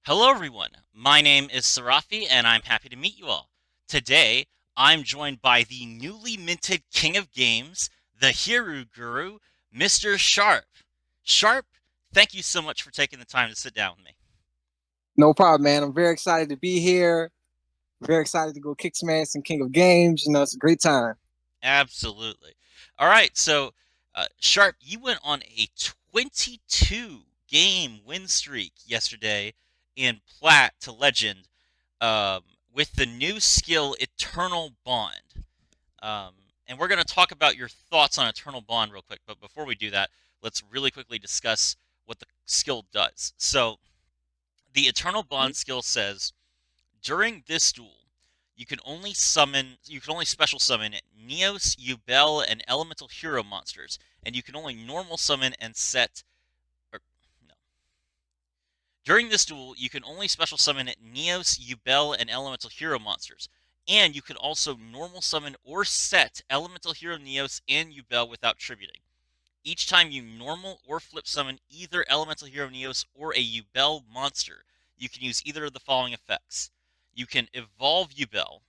Hello, everyone. My name is Seraphi, and I'm happy to meet you all. Today, I'm joined by the newly minted King of Games, the Hero Guru, Mr. Sharp. Sharp, thank you so much for taking the time to sit down with me. No problem, man. I'm very excited to be here. Very excited to go kick some ass in King of Games. It's a great time. Absolutely. All right, so Sharp, you went on a 22 game win streak yesterday in Plat to Legend um, with the new skill Eternal Bond. Um, and we're going to talk about your thoughts on Eternal Bond real quick. But before we do that, let's really quickly discuss what the skill does. So, the Eternal Bond skill says during this duel, you can only special summon Neos, Ubel, and Elemental Hero monsters, and you can only normal summon and set. Or, no. During this duel, you can only special summon Neos, Ubel, and Elemental Hero monsters. And you can also normal summon or set Elemental Hero Neos and Ubel without tributing. Each time you normal or flip summon either Elemental Hero Neos or a Ubel monster, you can use either of the following effects. You can evolve Ubel,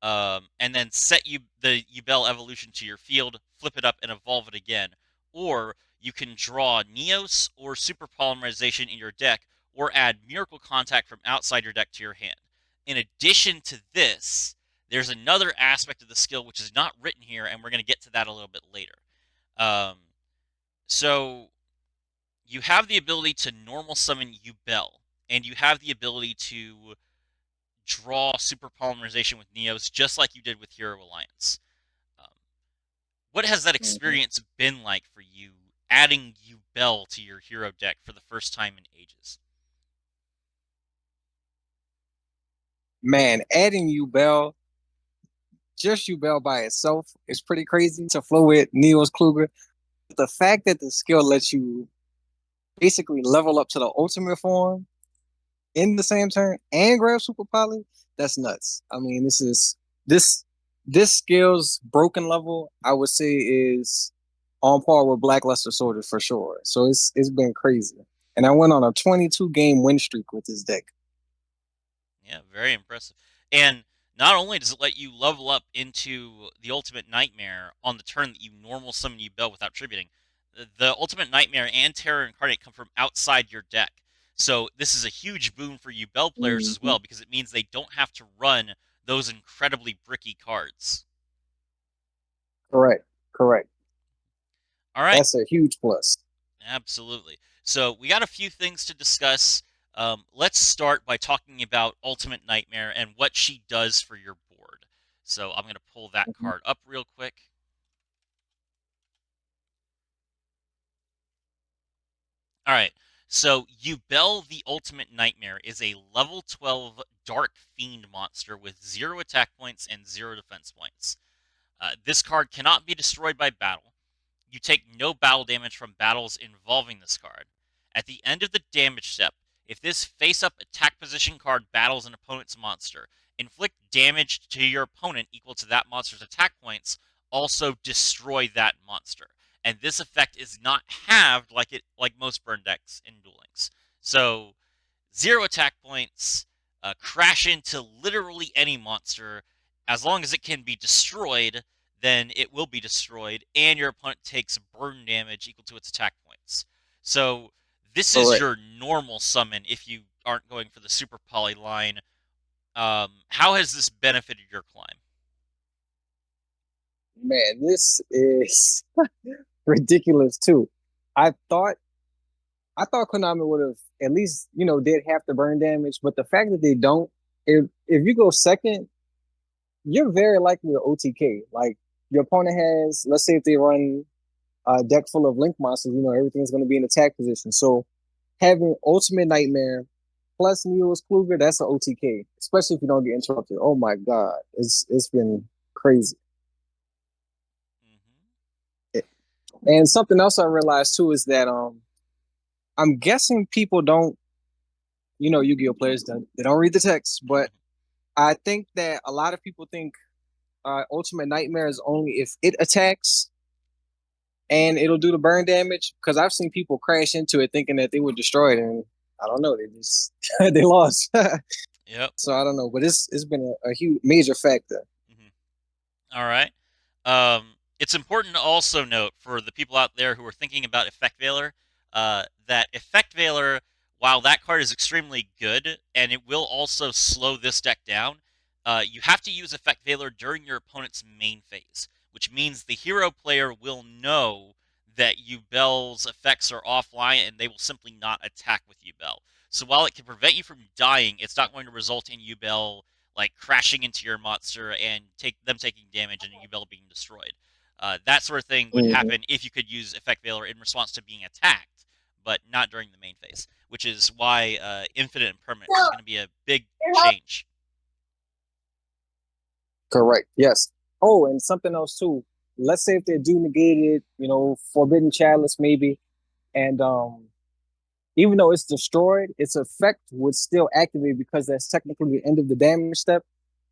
and then set the Ubel evolution to your field, flip it up, and evolve it again. Or you can draw Neos or Super Polymerization in your deck, or add Miracle Contact from outside your deck to your hand. In addition to this, there's another aspect of the skill which is not written here, and we're going to get to that a little bit later. Um, so you have the ability to normal summon Ubel, and you have the ability to draw super polymerization with Neos, just like you did with Hero Alliance. Um, what has that Mhm. experience been like for you, adding Ubel to your hero deck for the first time in ages? Man, adding Ubel, just Ubel by itself is pretty crazy to flow with Neos Kluger. The fact that the skill lets you basically level up to the ultimate form in the same turn and grab Super Poly, that's nuts. I mean, this this skill's broken level, I would say, is on par with Blackluster Soldier for sure. So it's been crazy. And I went on a 22 game win streak with this deck. Yeah, very impressive. And not only does it let you level up into the Ultimate Nightmare on the turn that you normal summon Ubel without tributing, the Ultimate Nightmare and Terror Incarnate come from outside your deck. So this is a huge boon for Ubel players as Mhm. well because it means they don't have to run those incredibly bricky cards. Correct. Correct. All right, That's a huge plus. absolutely. So we got a few things to discuss. Let's start by talking about Ultimate Nightmare and what she does for your board. So I'm going to pull that Mhm. card up real quick. All right. So Ubel the Ultimate Nightmare is a level 12 Dark Fiend monster with 0 attack points and 0 defense points. This card cannot be destroyed by battle. You take no battle damage from battles involving this card. At the end of the damage step, if this face-up attack position card battles an opponent's monster, inflict damage to your opponent equal to that monster's attack points, also destroy that monster. And this effect is not halved like most burn decks in Duel Links. So 0 attack points, crash into literally any monster. As long as it can be destroyed, then it will be destroyed, and your opponent takes burn damage equal to its attack points. So this is Correct. your normal summon if you aren't going for the super poly line. How has this benefited your climb? Man, this is ridiculous too. I thought I thought Konami would have at least, did half the burn damage, but the fact that they don't, if you go second, you're very likely to OTK. Like your opponent has, let's say if they run a deck full of link monsters, everything's going to be in attack position. So having Ultimate Nightmare plus Neos Kluger, that's an OTK, especially if you don't get interrupted. Oh my god, it's been crazy. Mm-hmm. And something else I realized too is that I'm guessing people don't, Yu-Gi-Oh players don't they don't read the text, but I think that a lot of people think Ultimate Nightmare is only if it attacks and it'll do the burn damage. Because I've seen people crash into it thinking that they would destroy it, and I don't know. They just they lost. Yep. So I don't know, but it's been a huge major factor. Hmm. All right. It's important to also note for the people out there who are thinking about Effect Veiler, that Effect Veiler, while that card is extremely good and it will also slow this deck down, you have to use Effect Veiler during your opponent's main phase, which means the hero player will know that Yubel's effects are offline and they will simply not attack with Yubel. So while it can prevent you from dying, it's not going to result in Yubel like crashing into your monster and taking damage and Yubel being destroyed. That sort of thing would Hmm. happen if you could use Effect Veiler in response to being attacked, but not during the main phase, which is why Infinite and Permanent is going to be a big change. Correct. Yes. Oh, and something else too. Let's say if they do negate it, Forbidden Chalice maybe, and even though it's destroyed, its effect would still activate because that's technically the end of the damage step.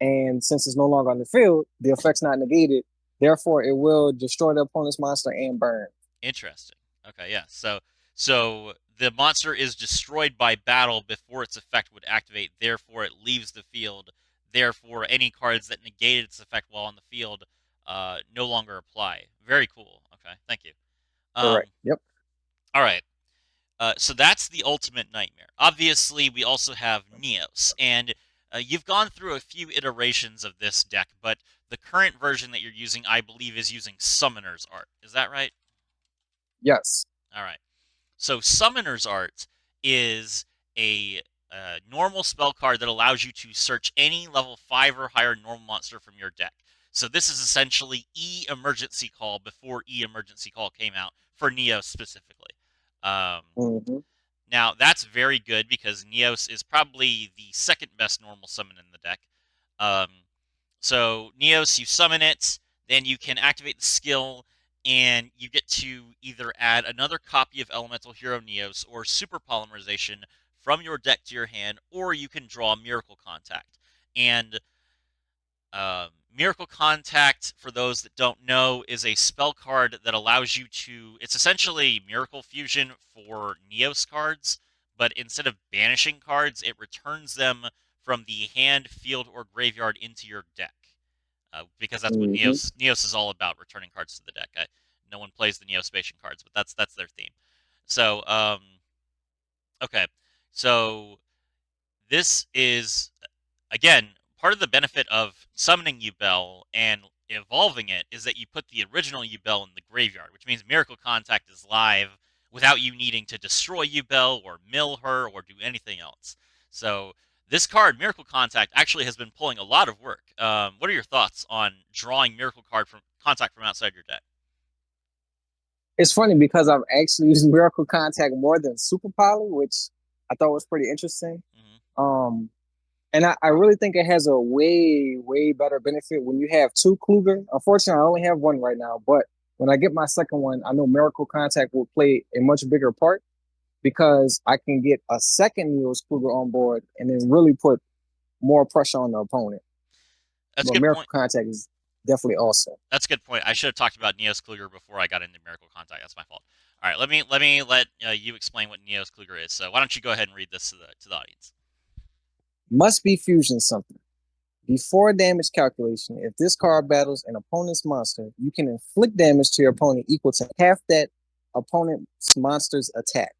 And since it's no longer on the field, the effect's not negated. Therefore, it will destroy the opponent's monster and burn. Interesting. Okay, yeah. So the monster is destroyed by battle before its effect would activate. Therefore, it leaves the field. Therefore, any cards that negated its effect while on the field no longer apply. Very cool. Okay, thank you. Correct. Um, Yep. all right. So that's the ultimate nightmare. Obviously, we also have Neos, and you've gone through a few iterations of this deck, but the current version that you're using, I believe, is using Summoner's Art. Is that right? Yes. All right. So Summoner's Art is a normal spell card that allows you to search any level 5 or higher normal monster from your deck. So this is essentially E Emergency Call before E Emergency Call came out for Neos specifically. Um, Hmm. Now, that's very good because Neos is probably the second best normal summon in the deck. Um, so, Neos, you summon it, then you can activate the skill, and you get to either add another copy of Elemental Hero Neos or Super Polymerization from your deck to your hand, or you can draw Miracle Contact. And Miracle Contact, for those that don't know, is a spell card that allows you to. It's essentially Miracle Fusion for Neos cards, but instead of banishing cards, it returns them from the hand, field, or graveyard into your deck. Because that's what Hmm. Neos is all about, returning cards to the deck. No one plays the Neospatian cards, but that's their theme. So, okay. So, this is again, part of the benefit of summoning Yubel and evolving it is that you put the original Yubel in the graveyard, which means Miracle Contact is live without you needing to destroy Yubel or mill her or do anything else. So this card, Miracle Contact, actually has been pulling a lot of work. What are your thoughts on drawing Miracle Card from Contact from outside your deck? It's funny because I've actually used Miracle Contact more than Super Poly, which I thought was pretty interesting. Mm-hmm. Um, And I really think it has a way, way better benefit when you have two Kluger. Unfortunately, I only have one right now, but when I get my second one, I know Miracle Contact will play a much bigger part because I can get a second Neos Kluger on board and then really put more pressure on the opponent. That's a But good Miracle point. Contact is definitely awesome. That's a good point. I should have talked about Neos Kluger before I got into Miracle Contact. That's my fault. All right, let you explain what Neos Kluger is. So why don't you go ahead and read this to the audience? Must be fusion something. Before damage calculation, if this card battles an opponent's monster, you can inflict damage to your opponent equal to half that opponent's monster's attack.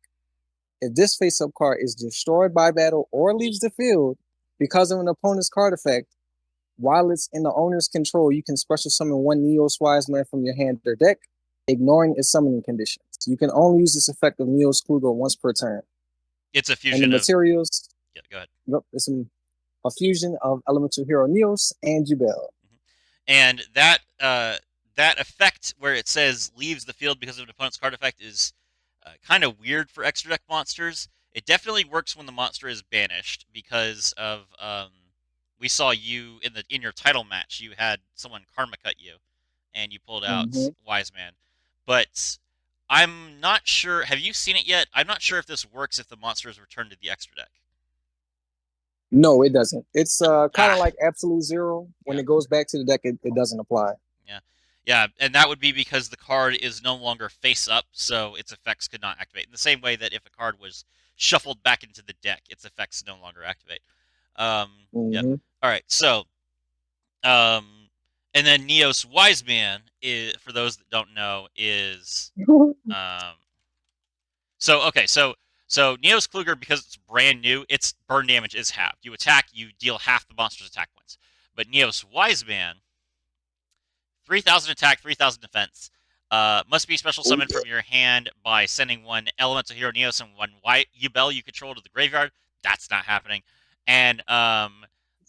If this face-up card is destroyed by battle or leaves the field because of an opponent's card effect, while it's in the owner's control, you can special summon one Neos Wise Man from your hand or deck, ignoring its summoning conditions. You can only use this effect of Neos Kluger once per turn. It's a And the fusion of. materials, Yeah, go ahead. yep, it's a fusion of Elemental Hero Neos and Jubel. Mhm. And that effect where it says leaves the field because of an opponent's card effect is kind of weird for extra deck monsters. It definitely works when the monster is banished because of we saw you in your title match. You had someone karma cut you, and you pulled out Mm-hmm. Wise Man. But I'm not sure. Have you seen it yet? I'm not sure if this works if the monster is returned to the extra deck. No, it doesn't. It's kind of Ah, like Absolute Zero. When yeah. it goes back to the deck, it doesn't apply. Yeah. Yeah, and that would be because the card is no longer face up, so its effects could not activate. In the same way that if a card was shuffled back into the deck. Its effects no longer activate. Yep. Hmm. All right. So, um, and then Neos Wise Man, is, for those that don't know, is um, so okay. So Neos Kluger, because it's brand new, its burn damage is halved. You attack, you deal half the monster's attack points. But Neos Wise Man, 3,000 attack, 3,000 defense. Must be special Oh summoned yeah. from your hand by sending one Elemental Hero Neos and one White Yubel you control to the graveyard. That's not happening. And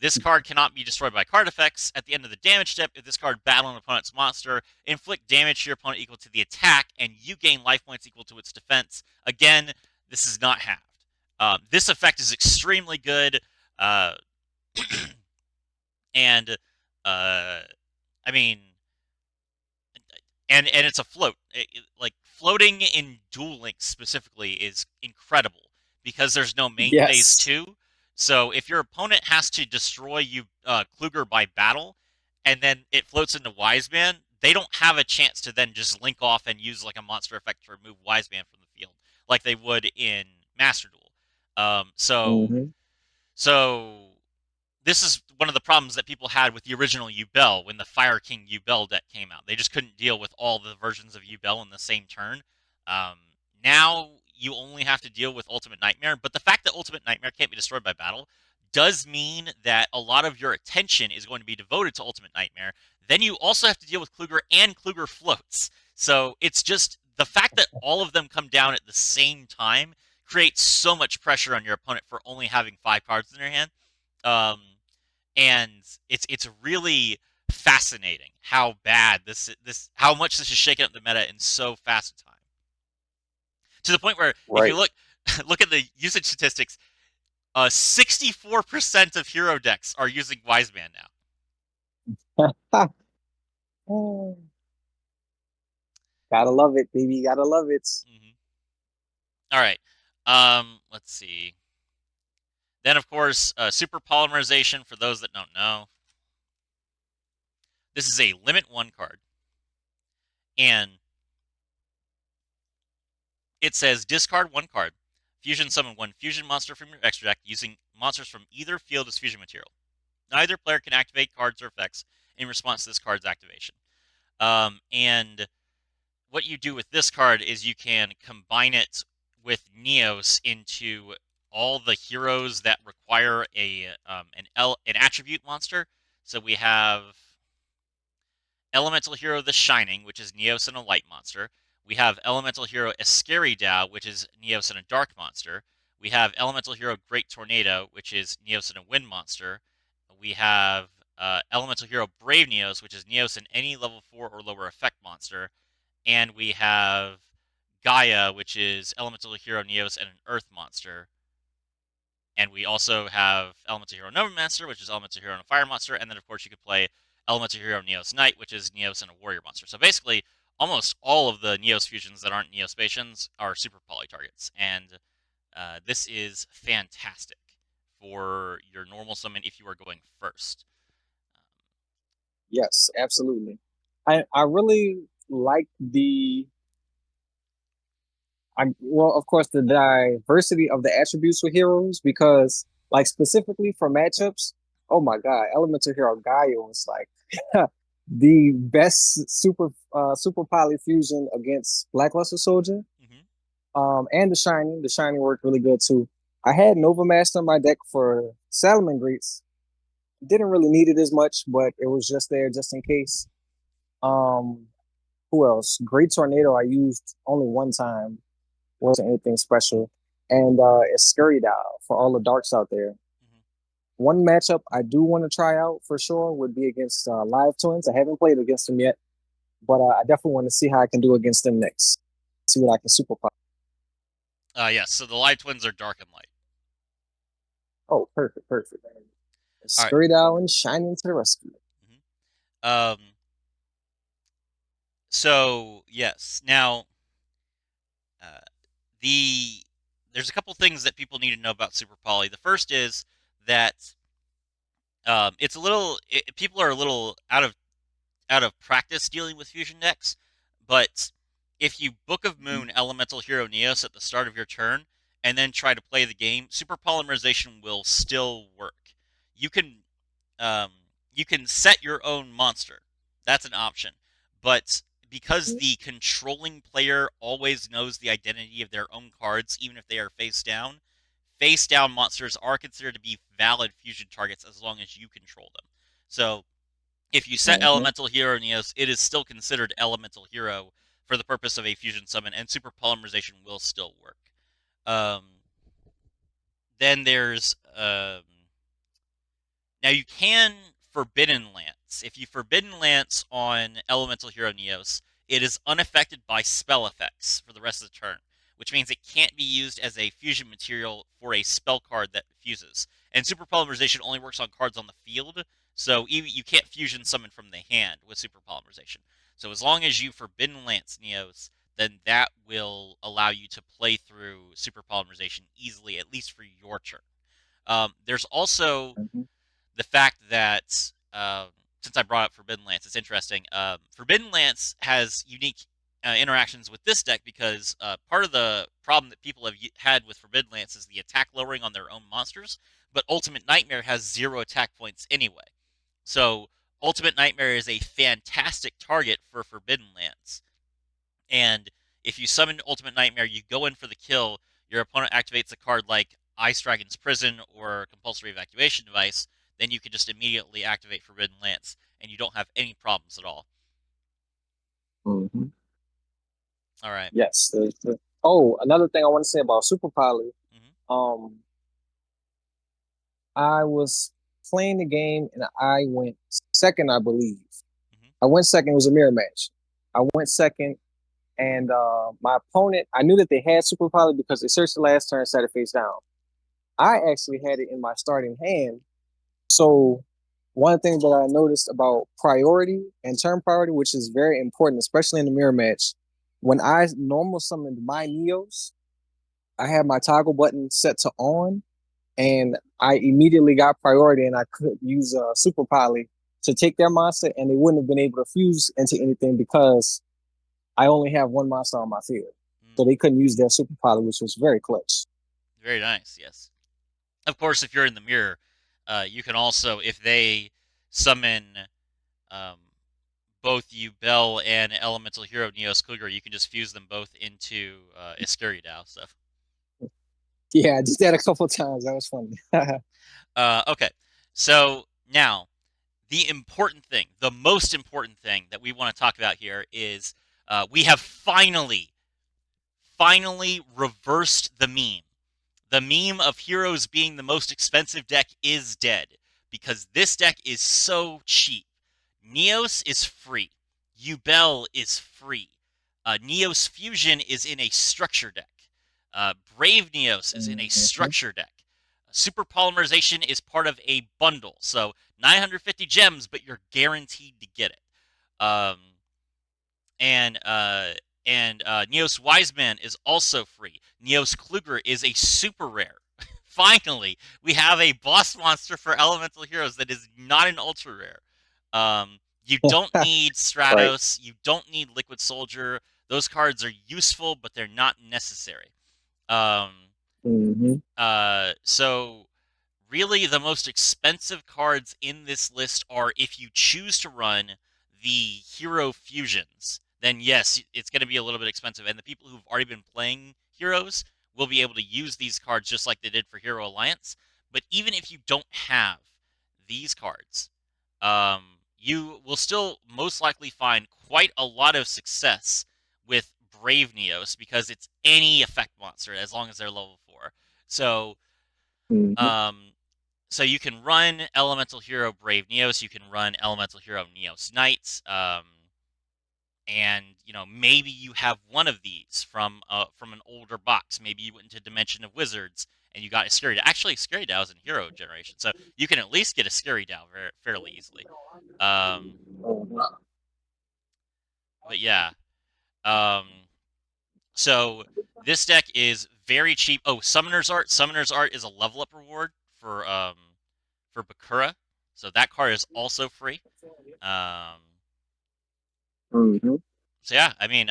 this card cannot be destroyed by card effects. At the end of the damage step, if this card battle an opponent's monster, inflict damage to your opponent equal to the attack, and you gain life points equal to its defense. Again, this is not halved. This effect is extremely good, uh, and I mean, and it's a float. Like floating in Duel Links specifically is incredible because there's no main phase Yes. 2. So if your opponent has to destroy you Kluger by battle, and then it floats into Wise Man, they don't have a chance to then just link off and use like a monster effect to remove Wise Man from the field like they would in Master Duel. Um, so Hmm. so this is one of the problems that people had with the original Yubel when the Fire King Yubel deck came out. They just couldn't deal with all the versions of Yubel in the same turn. Um, Now you only have to deal with Ultimate Nightmare, but the fact that Ultimate Nightmare can't be destroyed by battle does mean that a lot of your attention is going to be devoted to Ultimate Nightmare. Then you also have to deal with Kluger and Kluger floats. So it's just the fact that all of them come down at the same time creates so much pressure on your opponent for only having 5 cards in their hand. Um, and it's really fascinating how bad this how much this is shaking up the meta in so fast a time. To the point where if you Right. look at the usage statistics, 64% of hero decks are using Wise Man now. Gotta love it, baby. Gotta love it. Mm-hmm. All right. Let's see. Then of course, super polymerization. For those that don't know, this is a limit 1 card, and it says discard 1 card. Fusion summon 1 fusion monster from your extra deck using monsters from either field as fusion material. Neither player can activate cards or effects in response to this card's activation. And what you do with this card is you can combine it with Neos into all the heroes that require an attribute monster. So we have Elemental Hero The Shining, which is Neos and a light monster. We have Elemental Hero Escaridao, which is Neos and a dark monster. We have Elemental Hero Great Tornado, which is Neos and a wind monster. We have Elemental Hero Brave Neos, which is Neos and any level 4 or lower effect monster. And we have Gaia, which is Elemental Hero Neos and an earth monster. And we also have Elemental Hero Novomancer, which is Elemental Hero and a fire monster. And then, of course, you could play Elemental Hero Neos Knight, which is Neos and a warrior monster. So basically, almost all of the Neos fusions that aren't Neospatians are super poly targets. And this is fantastic for your normal summon if you are going first. Yes, absolutely. I really like the I well, of course, the diversity of the attributes with heroes because, like, specifically for matchups, oh my God, Elemental Hero Gaia was like the best super poly fusion against Blackluster Soldier. Mm-hmm. And the Shining. The Shining worked really good too. I had Nova Master on my deck for Salomon Greats. Didn't really need it as much, but it was just there just in case. Um, who else? Great Tornado I used only one time. Wasn't anything special. And it's Scurry Dial for all the darks out there. Mm-hmm. One matchup I do want to try out for sure would be against Live Twins. I haven't played against them yet, but I definitely want to see how I can do against them next. See what I can super pop. Yes, so the light twins are dark and light. Oh, perfect, perfect. All right. Scurry Dial and Shining to the rescue. Mm-hmm. So yes, now uh, the there's a couple things that people need to know about Super Poly. The first is that it's a little people are a little out of practice dealing with fusion decks, but if you Book of Moon Elemental Hero Neos at the start of your turn and then try to play the game, super polymerization will still work. You can um, you can set your own monster. That's an option. But because the controlling player always knows the identity of their own cards, even if they are face down monsters are considered to be valid fusion targets as long as you control them. So if you set Mm-hmm. Elemental Hero Neos, it is still considered Elemental Hero for the purpose of a fusion summon, and super polymerization will still work. Um, then there's now you can Forbidden Lance. If you Forbidden Lance on Elemental Hero Neos, it is unaffected by spell effects for the rest of the turn, which means it can't be used as a fusion material for a spell card that fuses. And Super Polymerization only works on cards on the field, so you can't fusion summon from the hand with Super Polymerization. So as long as you Forbidden Lance Neos, then that will allow you to play through Super Polymerization easily, at least for your turn. There's also Mm-hmm. the fact that since I brought up Forbidden Lance, it's interesting. Forbidden Lance has unique interactions with this deck because part of the problem that people have had with Forbidden Lance is the attack lowering on their own monsters, but Ultimate Nightmare has 0 attack points anyway. So Ultimate Nightmare is a fantastic target for Forbidden Lance. And if you summon Ultimate Nightmare, you go in for the kill, your opponent activates a card like Ice Dragon's Prison or Compulsory Evacuation Device, then you can just immediately activate Forbidden Lance, and you don't have any problems at all. Mm-hmm. All right. Yes. Oh, another thing I want to say about Super Poly. Mm-hmm. Um, I was playing the game and I went second, I believe. Mm-hmm. I went second. It was a mirror match. I went second, and my opponent, I knew that they had Super Poly because they searched the last turn, set it face down. I actually had it in my starting hand. So one thing that I noticed about priority and turn priority, which is very important, especially in the mirror match, when I normal summoned my Neos, I had my toggle button set to on, and I immediately got priority, and I could use Super Poly to take their monster, and they wouldn't have been able to fuse into anything because I only have one monster on my field. Mm. So they couldn't use their Super Poly, which was very clutch. Very nice. Yes. Of course, if you're in the mirror, you can also, if they summon um, both Bell and Elemental Hero Neos Kluger, you can just fuse them both into Iscariadao. So, Yeah, I did that a couple times. That was funny. okay. So now the important thing, the most important thing that we want to talk about here is we have finally reversed the meme. The meme of heroes being the most expensive deck is dead because this deck is so cheap. Neos is free. Ubel is free. Neos Fusion is in a structure deck. Brave Neos is in a Mhm. structure deck. Super Polymerization is part of a bundle. So 950 gems, but you're guaranteed to get it. And Neos Wiseman is also free. Neos Kluger is a super rare. Finally, we have a boss monster for elemental heroes that is not an ultra rare. You don't need Right. Stratos. You don't need Liquid Soldier. Those cards are useful, but they're not necessary. Um, Hmm. so really the most expensive cards in this list are if you choose to run the hero fusions, then yes, it's going to be a little bit expensive. And the people who've already been playing heroes will be able to use these cards just like they did for Hero Alliance. But even if you don't have these cards, you will still most likely find quite a lot of success with Brave Neos because it's any effect monster as long as they're level 4. So Hmm. um, so you can run Elemental Hero Brave Neos, you can run Elemental Hero Neos Knights, and maybe you have one of these from an older box. Maybe you went into Dimension of Wizards and you got a Scary Dow. Actually, Scary Dow is in Hero Generation, so you can at least get a Scary Dow fairly easily. Um, but yeah, um, so this deck is very cheap. Oh, Summoner's Art. Summoner's Art is a level up reward for Bakura. So that card is also free. Um, Hmm. so yeah, I mean,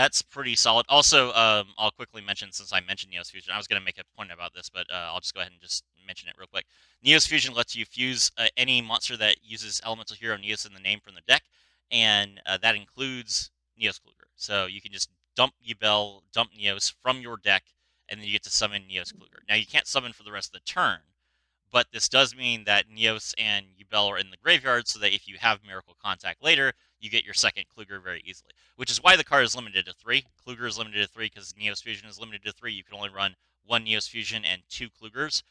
That's pretty solid. Also, I'll quickly mention since I mentioned Neos Fusion, I was going to make a point about this, but I'll just go ahead and just mention it real quick. Neos Fusion lets you fuse any monster that uses Elemental Hero Neos in the name from the deck, and that includes Neos Kluger. So you can just dump Yubel, dump Neos from your deck, and then you get to summon Neos Kluger. Now you can't summon for the rest of the turn, but this does mean that Neos and Yubel are in the graveyard, so that if you have Miracle Contact later, you get your second Kluger very easily. Which is why the card is limited to 3. Kluger is limited to 3 because Neos Fusion is limited to 3. You can only run 1 Neos Fusion and 2 Klugers.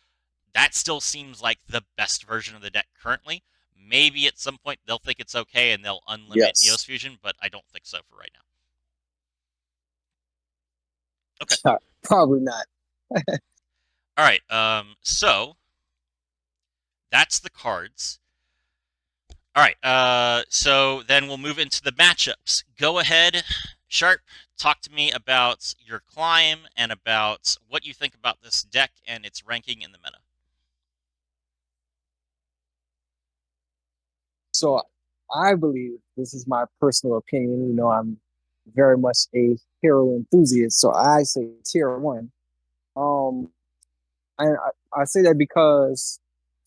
That still seems like the best version of the deck currently. Maybe at some point they'll think it's okay and they'll unlimit Yes. Neos Fusion, but I don't think so for right now. Okay. Probably not. All right. So that's the cards. All right. So then we'll move into the matchups. Go ahead, Sharp. Talk to me about your climb and about what you think about this deck and its ranking in the meta. So I believe this is my personal opinion. I'm very much a hero enthusiast, so I say tier one. Um, and I say that because,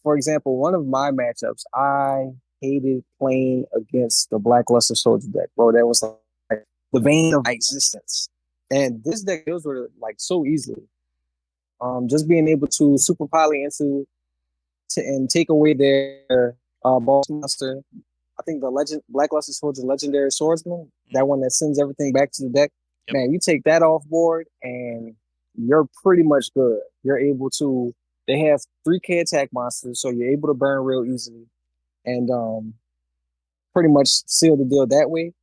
for example, one of my matchups, I hated playing against the Blackluster Soldier deck, bro. That was like the bane of my existence. And this deck deals with it like so easily. Just being able to super poly into and take away their boss monster. I think the legend Blackluster Soldier Legendary Swordsman, Mm, that one that sends everything back to the deck. yep. Man, you take that off board and you're pretty much good. You're able to. They have 3K attack monsters, so you're able to burn real easily, and pretty much seal the deal that way.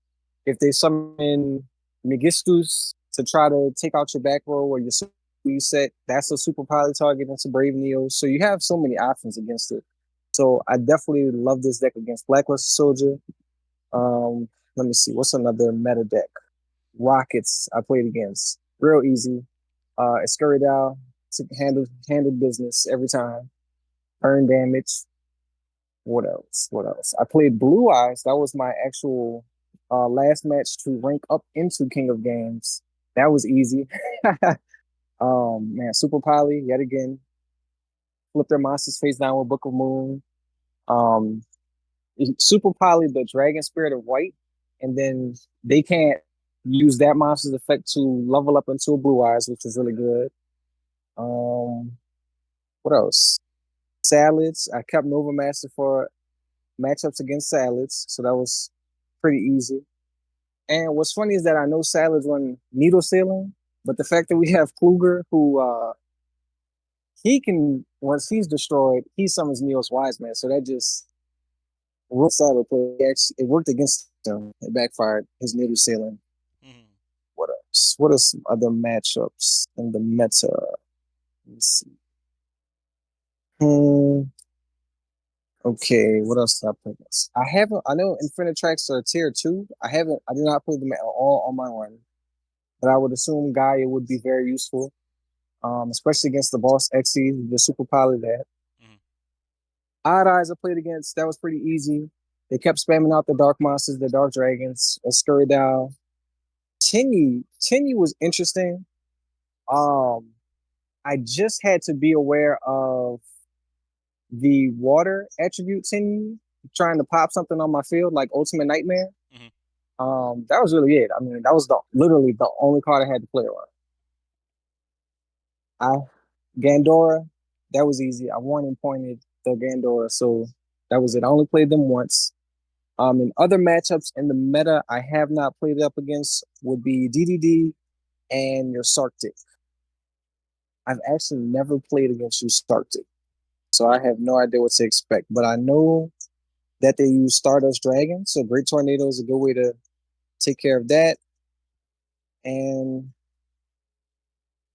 If they summon Megistus to try to take out your back row or your you set, that's a super pilot target into Brave Neo. So you have so many options against it. So I definitely love this deck against Blacklist Soldier. Let me see, what's another meta deck? Rockets I played against. Real easy. Escuridao to handle business every time. Earn damage. What else? What else? I played Blue Eyes. That was my actual last match to rank up into King of Games. That was easy. Man, Super Poly yet again. Flip their monsters face down with Book of Moon. Um, Super Poly the Dragon Spirit of White, and then they can't use that monster's effect to level up into a Blue Eyes, which is really good. Um, what else? Salads. I kept Nova Master for matchups against Salads, so that was pretty easy. And what's funny is that I know Salads run needle sailing, but the fact that we have Kluger, who he can once he's destroyed, he summons Neos Wise Man, so that just real Salad play. It worked against him. It backfired his needle sailing. Mm-hmm. What else? What are some other matchups in the meta? Let's see. Hmm. Okay, what else did I play against? I haven't. I know Infinite Tracks are tier two. I haven't. I did not play them at all on my run, but I would assume Gaia would be very useful, especially against the boss Xe, the super pilot that. Mm-hmm. Odd Eyes I played against. That was pretty easy. They kept spamming out the dark monsters, the dark dragons, a Scurrydow. Tinny was interesting. Um, I just had to be aware of the water attributes in you, trying to pop something on my field like Ultimate Nightmare. Mm-hmm. That was really it. I mean, that was literally the only card I had to play on. I Gandora, that was easy. I won and pointed the Gandora, so that was it. I only played them once. In other matchups in the meta, I have not played up against would be DDD and your Sarctic. I've actually never played against you Sarctic, so I have no idea what to expect. But I know that they use Stardust Dragon, so Great Tornado is a good way to take care of that. And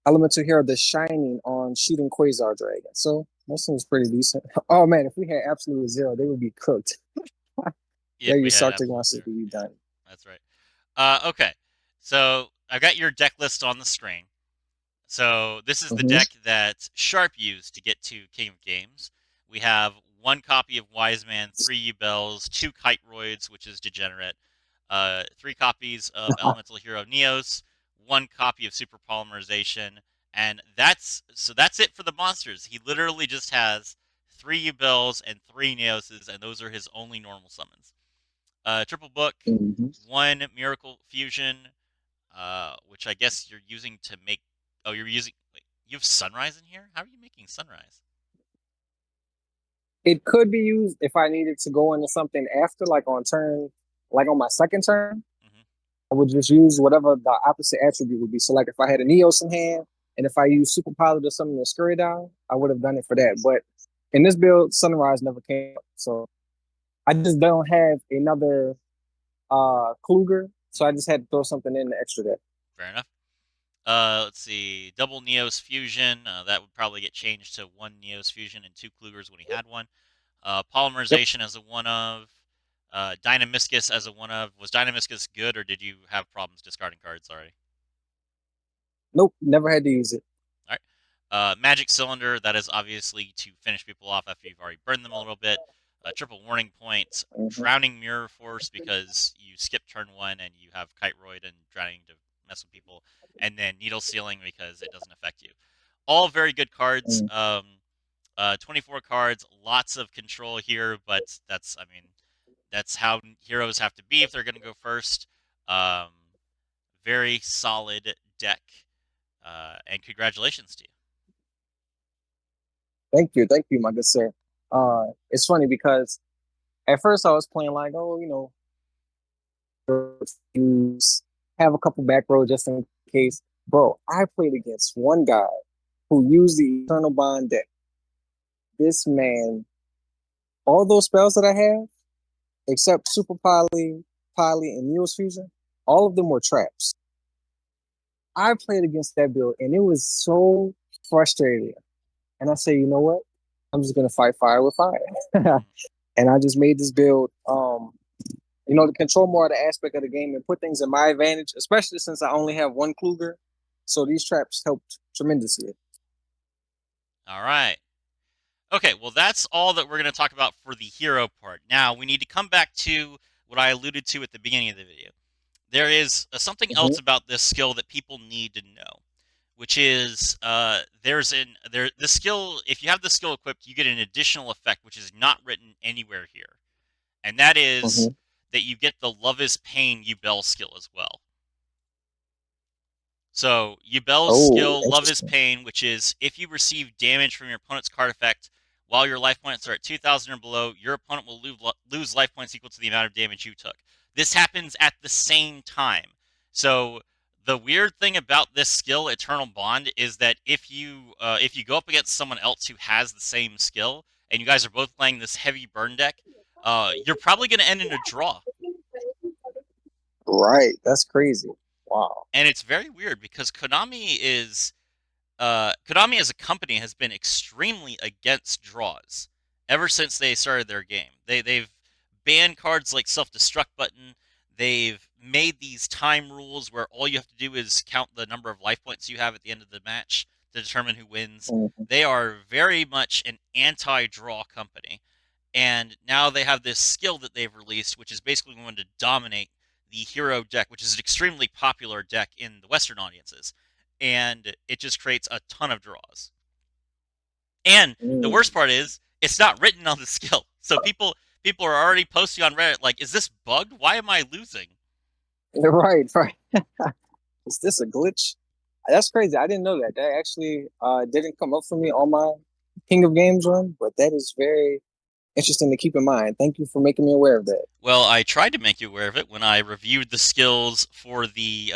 Elemental Hero the Shining on Shooting Quasar Dragon. So that seems pretty decent. Oh man, if we had Absolute Zero, they would be cooked. If Their we had Sarctic absolute monsters zero, would be yeah, done. that's right. Okay, so I've got your deck list on the screen. So this is the Mm-hmm. deck that Sharp used to get to King of Games. We have one copy of Wise Man, three Yubels, two Kite Roids, which is Degenerate, Three copies of Elemental Hero Neos, one copy of Super Polymerization, and that's it for the monsters. He literally just has three Yubels and three Neoses, and those are his only normal summons. Triple book, Mhm. one Miracle Fusion, which I guess you're using to make. Oh, you're using. Wait, you have Sunrise in here. How are you making Sunrise? It could be used if I needed to go into something after, like on my second turn. Hmm. I would just use whatever the opposite attribute would be. So, like if I had a Neos in hand, and if I used Super Pilot or something to scurry down, I would have done it for that. But in this build, Sunrise never came up, so I just don't have another Kluger, so I just had to throw something in to extra that. Fair enough. Let's see. Double Neos Fusion. That would probably get changed to one Neos Fusion and two Klugers when he had one. Yep. Polymerization as a one of. Dynamiscus as a one of. Was Dynamiscus good, or did you have problems discarding cards already? Nope. Never had to use it. All right. Magic Cylinder. That is obviously to finish people off after you've already burned them a little bit. Triple Warning Point. Hmm. Drowning Mirror Force because you skip turn one and you have Kite Roid and Drowning to mess with people. And then Needle Sealing because it doesn't affect you. All very good cards. 24 cards, lots of control here, but I mean, that's how heroes have to be if they're going to go first. Um, very solid deck, and congratulations to you. Thank you, my good sir. It's funny because at first I was playing like, oh, use have a couple back row just in case. Bro, I played against one guy who used the Eternal Bond deck. This man, all those spells that I have, except Super Poly, and Neos Fusion, all of them were traps. I played against that build and it was so frustrating. And I say, you know what? I'm just gonna fight fire with fire. Mm. And I just made this build to control more of the aspect of the game and put things in my advantage, especially since I only have one Kluger. So these traps helped tremendously. All right. Okay, well, that's all that we're going to talk about for the hero part. Now, we need to come back to what I alluded to at the beginning of the video. There is something Mm-hmm. else about this skill that people need to know, which is this skill. If you have the skill equipped, you get an additional effect which is not written anywhere here, and that is Mm-hmm. that you get the Love is Pain Yubel skill as well. So Yubel's Oh, skill, Love is interesting. Pain, which is if you receive damage from your opponent's card effect while your life points are at 2,000 or below, your opponent will lose life points equal to the amount of damage you took. This happens at the same time. So the weird thing about this skill, Eternal Bond, is that if you go up against someone else who has the same skill, and you guys are both playing this heavy burn deck, you're probably going to end in a draw. Right. That's crazy. Wow. And it's very weird because Konami as a company has been extremely against draws ever since they started their game. They've banned cards like self destruct button. They've made these time rules where all you have to do is count the number of life points you have at the end of the match to determine who wins. Mm-hmm. They are very much an anti-draw company, and now they have this skill that they've released, which is basically going to dominate the hero deck, which is an extremely popular deck in the Western audiences, and it just creates a ton of draws. And the Mm. worst part is, it's not written on the skill, so people are already posting on Reddit like, "Is this bugged? Why am I losing?" Right. Right. Is this a glitch? That's crazy. I didn't know that. That actually didn't come up for me on my King of Games run, but that is very interesting to keep in mind. Thank you for making me aware of that. Well, I tried to make you aware of it when I reviewed the skills for the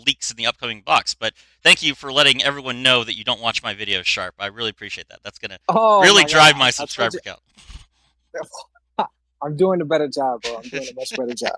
leaks in the upcoming box. But thank you for letting everyone know that you don't watch my videos, Sharp. I really appreciate that. That's gonna Oh really my God. drive my I told subscriber you. count. I'm doing a better job, bro. I'm doing a much better job.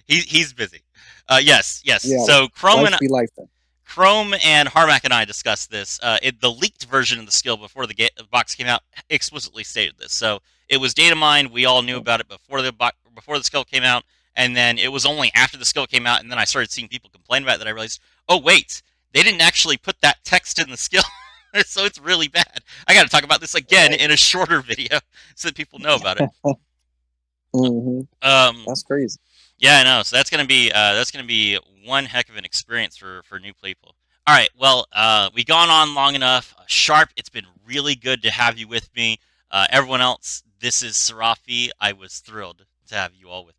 He's busy. Yes, yes. Yeah, So life be life then. Chrome and Harmac and I discussed this. The leaked version of the skill before the box came out explicitly stated this. So it was data mined. We all knew about it before the skill came out, and then it was only after the skill came out, and then I started seeing people complain about it that I realized, oh wait, they didn't actually put that text in the skill, so it's really bad. I got to talk about this again Right. in a shorter video so that people know about it. Hmm. Um, That's crazy. Yeah, I know. So that's gonna be one heck of an experience for new people. All right. Well, we've gone on long enough. Sharp, it's been really good to have you with me. Everyone else, this is Seraphi. I was thrilled to have you all with me.